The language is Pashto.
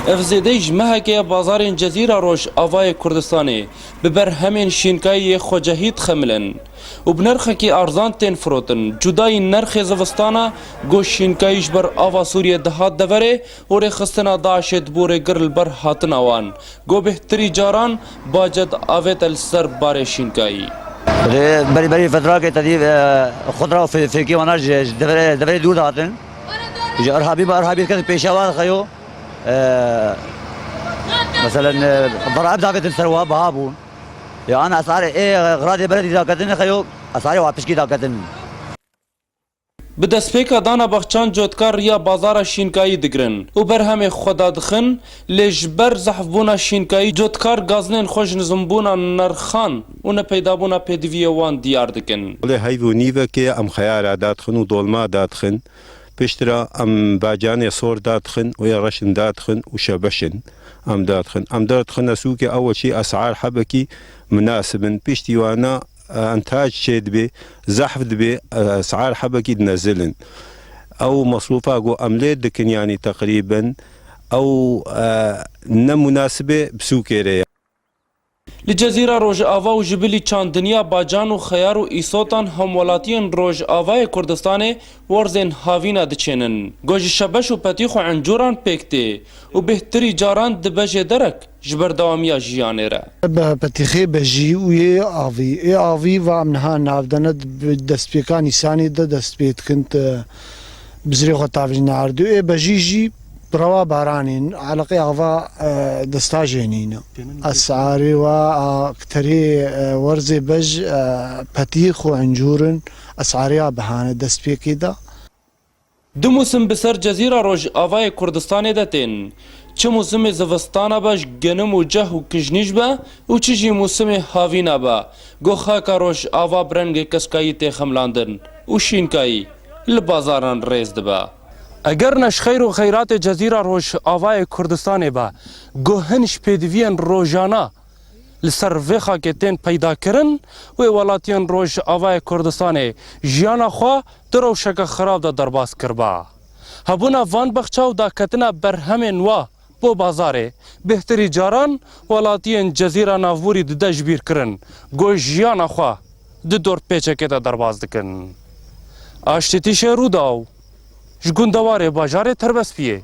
افزیده جمهکه بازار جزیره روش آوای کردستانی ببر همین شینکایی خوجهید خملن و بنرخکی ارزان تین فروتن جدای نرخ زوستانا گوش شینکایش بر آوا سوریه دهات دوره و رخستنا داعشت بور گرل بر هاتن آوان گو بهتری جاران باجد آویت السر بار شینکایی بری فترة که تدیب خضرة و فیکی ونرج دوره دور داتن ارهابی کسی پیشوار خیو مثلا ضرائب دافت الثروة بهابون يعني اسعار اغراض بلدي داكتن خيو اسعار واپسكي داكتن بدسپیکا دانا بخچان جوتکار یا بازار شینکایی دگرن و بر همه خدا دخن لجبر زحف بونا شینکایی جوتکار گازنین خوش نظم بونا نرخان و نپیدا بونا پیدوی وان دیار دکن هیو نیوه که ام خیار دادخن و دولما دادخن پشترا ام باجان صور دادخن و یا رشن دادخن و شبشن ام دادخن اسو که اول شيء اسعار حبكي مناسبا بيشتي وانا انتاج شيد بي زحف بي اسعار حبكي تنزلن او مصروفها جو امليت دكن يعني تقريبا او مناسبه بسوكيري لجزیره روژ آوا و جبلی چند دنیا باجان و خیار و ایسوتان همولاتین روژ آوای کردستان ورزین هاوینا دچینن گوش شبش و پتیخ و عنجوران پکتی و بهتری جاران دبجه درک جبر دوامیا جیانه را پتیخی بجی و ای آوی و امنها نافدند دستپیکانی سانی ده دستپیت کنت بزری خطافج ناردو ای بجی جی بروا بارانين علاقي أغفا دستاجينين أسعاري وكتري ورزي بج بتيخ وعنجورن أسعاريها بهانة دستبيكي دا دو موسم بسر جزيرة روج آوای کردستان داتين چه موسم زوستانا باش گنم و جه و کجنیش با و چه جی موسم هاوینا با گو خاکا روش آوا برنگ کسکایی تخملاندن و شینکایی لبازاران ریز دبا اگر نش خیر و خیرات جزیره روش آوای کردستان با گوهنش پیدوین روزانه لسر ویخا که تین پیدا کرن و ولاتین روش آوای کردستان جیانا خوا درو شک خراب دا درباس کربا هبونا وان بخچاو دا کتنا بر همین وا بو بازاره بهتری جاران ولاتین جزیره ناووری دا جبیر کرن گو جیانا خوا دا دور پیچه که دا درباس دکن آشتیش رو داو جگون دواره باجاره تربس پیه